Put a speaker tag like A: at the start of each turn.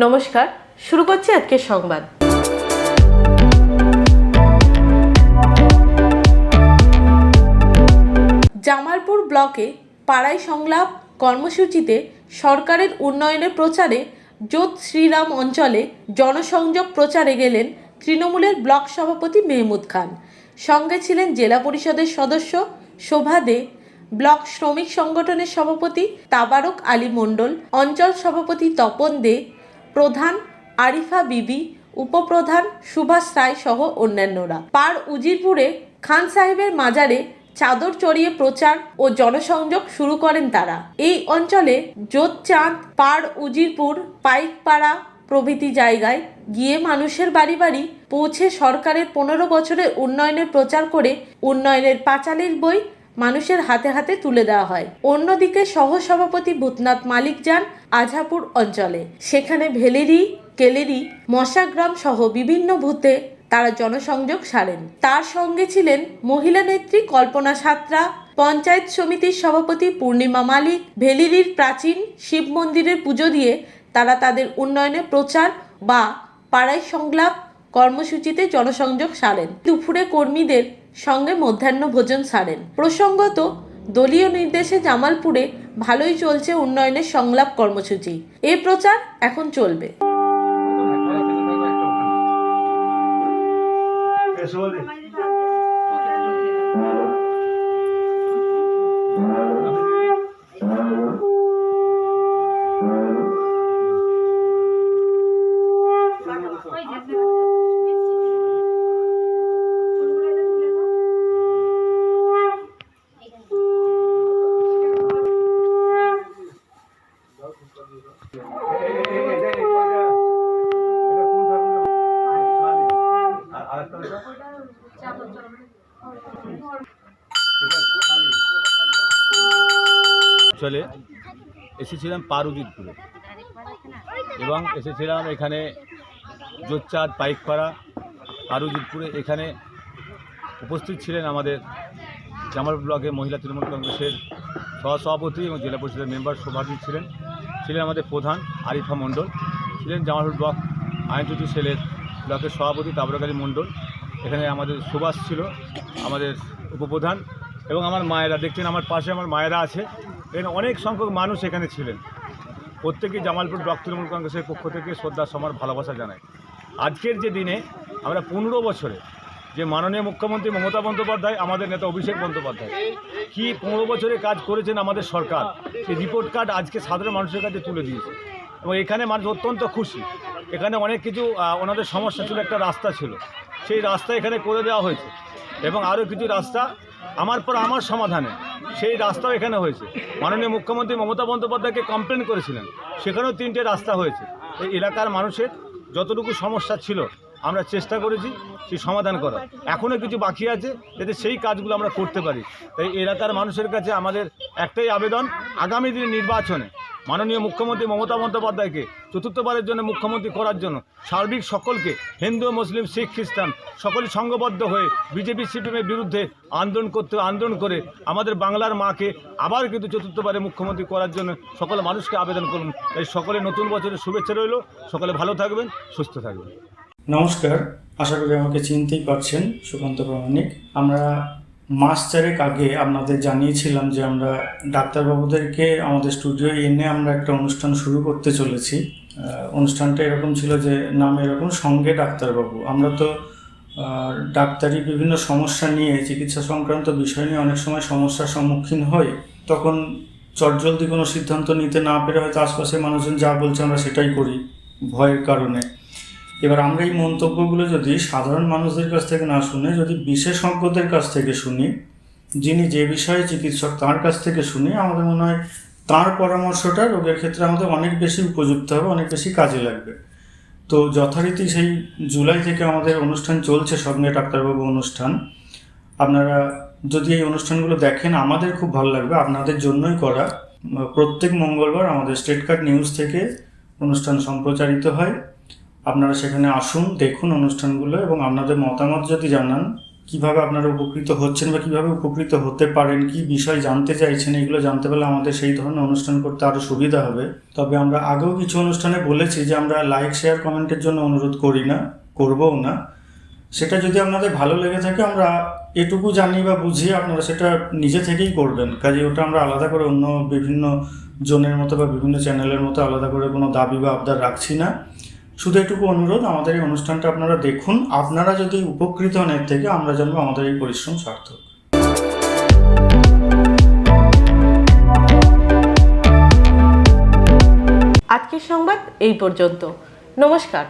A: নমস্কার, শুরু করছি আজকের সংবাদ। জামালপুর ব্লকে পাড়াই সংলাপ কর্মসূচিতে সরকারের উন্নয়নের প্রচারে জোত শ্রীরাম অঞ্চলে জনসংযোগ প্রচারে গেলেন তৃণমূলের ব্লক সভাপতি মেহমুদ খান। সঙ্গে ছিলেন জেলা পরিষদের সদস্য শোভা দে, ব্লক শ্রমিক সংগঠনের সভাপতি তাবারক আলী মণ্ডল, অঞ্চল সভাপতি তপন দে, প্রধান আরিফা বিবি, উপপ্রধান সুভাষ রায় সহ অন্যান্যরা। পাড় উজিরপুরে খান সাহেবের মাজারে চাদর চড়িয়ে প্রচার ও জনসংযোগ শুরু করেন তারা। এই অঞ্চলে জোতচাঁদ, পাড় উজিরপুর, পাইকপাড়া প্রভৃতি জায়গায় গিয়ে মানুষের বাড়ি বাড়ি পৌঁছে সরকারের 15 বছরের উন্নয়নের প্রচার করে উন্নয়নের পাঁচালীর বই মানুষের হাতে হাতে তুলে দেওয়া হয়। অন্যদিকে সহসভাপতি ভূতনাথ মালিক যান আঝাপুর অঞ্চলে। সেখানে ভেলেরি, কেলেরি, মশাগ্রাম সহ বিভিন্ন বুথে তারা জনসংযোগ সারেন। তার সঙ্গে ছিলেন মহিলা নেত্রী কল্পনা সাঁতরা, পঞ্চায়েত সমিতির সভাপতি পূর্ণিমা মালিক। ভেলিরির প্রাচীন শিব মন্দিরের পুজো দিয়ে তারা তাদের উন্নয়নের প্রচার বা পাড়াই সংলাপ কর্মসূচিতে জনসংযোগ সারেন। দুপুরে কর্মীদের সঙ্গে মধ্যাহ্ন ভোজন সারেন। প্রসঙ্গত, দলীয় নির্দেশে জামালপুরে ভালোই চলছে উন্নয়নের সংলাপ কর্মসূচি। এই প্রচার এখন চলবে।
B: চলে এসেছিলাম পারুজিতপুরে এবং এসেছিলাম এখানে জোতচাঁদ, পাইকপাড়া, পারুজিতপুরে। এখানে উপস্থিত ছিলেন আমাদের জামালপুর ব্লকের মহিলা তৃণমূল কংগ্রেসের সহসভাপতি এবং জেলা পরিষদের মেম্বার শোভাদী ছিলেন আমাদের প্রধান আরিফা মণ্ডল, ছিলেন জামালপুর ব্লক আইনজীবী সেলের ব্লকের সভাপতি তাবারক আলী মণ্ডল। এখানে আমাদের সুভাষ ছিল আমাদের উপপ্রধান এবং আমার মায়েরা, দেখছেন আমার পাশে আমার মায়েরা আছে। এখানে অনেক সংখ্যক মানুষ এখানে ছিলেন। প্রত্যেকেই জামালপুর ব্লক তৃণমূল কংগ্রেসের পক্ষ থেকে শ্রদ্ধা সমার ভালোবাসা জানায়। আজকের যে দিনে আমরা 15 বছরে যে মাননীয় মুখ্যমন্ত্রী মমতা বন্দ্যোপাধ্যায়, আমাদের নেতা অভিষেক বন্দ্যোপাধ্যায় কি 15 বছরে কাজ করেছেন আমাদের সরকার, সেই রিপোর্ট কার্ড আজকে সাধারণ মানুষের কাছে তুলে দিয়েছে এবং এখানে মানুষ অত্যন্ত খুশি। এখানে অনেক কিছু ওনাদের সমস্যা ছিল, একটা রাস্তা ছিল, সেই রাস্তা এখানে করে দেওয়া হয়েছে এবং আরও কিছু রাস্তা আমার পর আমার সমাধানে সেই রাস্তাও এখানে হয়েছে। মাননীয় মুখ্যমন্ত্রী মমতা বন্দ্যোপাধ্যায়কে কমপ্লেন করেছিলেন, সেখানেও 3টে রাস্তা হয়েছে। এই এলাকার মানুষের যতটুকু সমস্যা ছিল আমরা চেষ্টা করেছি সেই সমাধান করার। এখনও কিছু বাকি আছে যাতে সেই কাজগুলো আমরা করতে পারি। তাই এলাকার মানুষের কাছে আমাদের একটাই আবেদন, আগামী দিনের নির্বাচনে মাননীয় মুখ্যমন্ত্রী মমতা বন্দ্যোপাধ্যায়কে চতুর্থবারের জন্য মুখ্যমন্ত্রী করার জন্য সার্বিক সকলকে, হিন্দু, মুসলিম, শিখ, খ্রিস্টান সকলে সংঘবদ্ধ হয়ে বিজেপি সিপিএমের বিরুদ্ধে আন্দোলন করে আমাদের বাংলার মাকে আবার কিন্তু চতুর্থবারে মুখ্যমন্ত্রী করার জন্য সকল মানুষকে আবেদন করুন। তাই সকলে নতুন বছরের শুভেচ্ছা রইল। সকলে ভালো থাকবেন, সুস্থ থাকবেন।
C: নমস্কার, আশা করি আমাকে চিনতেই পারছেন, সুকান্ত প্রামাণিক। আমরা মাস 4 আগে আপনাদের জানিয়েছিলাম যে আমরা ডাক্তারবাবুদেরকে আমাদের স্টুডিওয়ে এনে আমরা একটা অনুষ্ঠান শুরু করতে চলেছি। অনুষ্ঠানটা এরকম ছিল যে নাম এরকম, সঙ্গে ডাক্তারবাবু। আমরা তো ডাক্তারি বিভিন্ন সমস্যা নিয়ে, চিকিৎসা সংক্রান্ত বিষয় নিয়ে অনেক সময় সমস্যার সম্মুখীন হই। তখন চটজলদি কোনো সিদ্ধান্ত নিতে না পেরে হয়তো আশপাশের মানুষজন যা বলছে আমরা সেটাই করি ভয়ের কারণে। এবার আমরা এই মন্তব্যগুলো যদি সাধারণ মানুষদের কাছ থেকে না শুনে যদি বিশেষজ্ঞদের কাছ থেকে শুনি, যিনি যে বিষয়ে চিকিৎসক তার কাছ থেকে শুনি, আমাদের মনে হয় তাঁর পরামর্শটা রোগের ক্ষেত্রে আমাদের অনেক বেশি উপযুক্ত হবে, অনেক বেশি কাজে লাগবে। তো যথারীতি সেই জুলাই থেকে আমাদের অনুষ্ঠান চলছে, সঙ্গে ডাক্তারবাবু অনুষ্ঠান। আপনারা যদি এই অনুষ্ঠানগুলো দেখেন আমাদের খুব ভালো লাগবে, আপনাদের জন্যই করা। প্রত্যেক মঙ্গলবার আমাদের স্টেট কার্ড নিউজ থেকে অনুষ্ঠান সম্প্রচারিত হয়। আপনারা সেখানে আসুন, দেখুন অনুষ্ঠানগুলো এবং আপনাদের মতামত যদি জানান কিভাবে আপনারা উপকৃত হচ্ছেন বা কিভাবে উপকৃত হতে পারেন, কি বিষয় জানতে চাইছেন, এগুলো জানতে পারলে আমাদের সেই ধরনের অনুষ্ঠান করতে আরও সুবিধা হবে। তবে আমরা আগেও কিছু অনুষ্ঠানে বলেছি যে আমরা লাইক শেয়ার কমেন্টের জন্য অনুরোধ করি না, করবও না। সেটা যদি আপনাদের ভালো লেগে থাকে আমরা এটুকু জানি বা বুঝি, আপনারা সেটা নিজে থেকেই করবেন। কাজে ওটা আমরা আলাদা করে অন্য বিভিন্ন জনের মতো বা বিভিন্ন চ্যানেলের মতো আলাদা করে কোনো দাবি বা আবদার রাখছি না। শুধু এটুকু অনুরোধ, আমাদের এই অনুষ্ঠানটা আপনারা দেখুন। আপনারা যদি উপকৃত হন এর থেকে, আমরা জানবো আমাদের এই পরিশ্রম সার্থক।
A: আজকের সংবাদ এই পর্যন্ত। নমস্কার।